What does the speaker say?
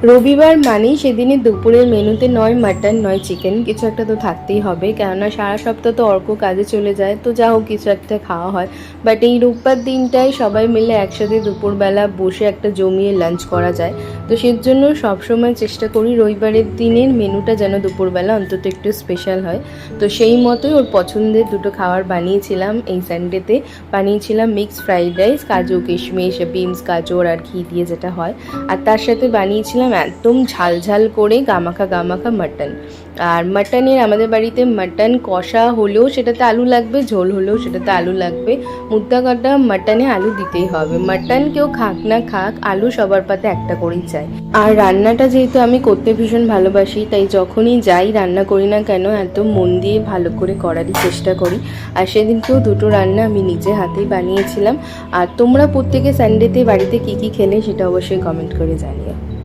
রবিবার মানেই সেদিনই দুপুরের মেনুতে নয় মাটন নয় চিকেন, কিছু একটা তো থাকতেই হবে, কেননা সারা সপ্তাহ তো অর্ক কাজে চলে যায়, তো যা হোক কিছু একটা খাওয়া হয়। বাট এই রোববার দিনটাই সবাই মিলে একসাথে দুপুরবেলা বসে একটা জমিয়ে লাঞ্চ করা যায়। তো সেই জন্য সবসময় চেষ্টা করি রবিবারের দিনের মেনুটা যেন দুপুরবেলা অন্তত একটু স্পেশাল হয়। তো সেই মতোই ওর পছন্দের দুটো খাবার বানিয়েছিলাম এই সানডেতে। বানিয়েছিলাম মিক্সড ফ্রাইড রাইস, কাজু কিশমিশ বিনস গাজর আর ঘি দিয়ে যেটা হয়, আর তার সাথে বানিয়েছিলাম একদম ঝাল ঝাল করে গামাখা গামাখা মাটন। আর মাটনের আমাদের বাড়িতে মাটন কষা হলেও সেটাতে আলু লাগবে, ঝোল হলেও সেটাতে আলু লাগবে, মুদ্দা কাটা মাটনে আলু দিতেই হবে। মাটন কেউ খাক না খাক, আলু সবার পাতে একটা করেই চাই। আর রান্নাটা যেহেতু আমি করতে ভীষণ ভালোবাসি, তাই যখনই যাই রান্না করি না কেন একদম মন দিয়ে ভালো করে করারই চেষ্টা করি। আর সেদিনকেও দুটো রান্না আমি নিজে হাতেই বানিয়েছিলাম। আর তোমরা প্রত্যেকে সানডেতে বাড়িতে কী কী খেলে সেটা অবশ্যই কমেন্ট করে জানিও।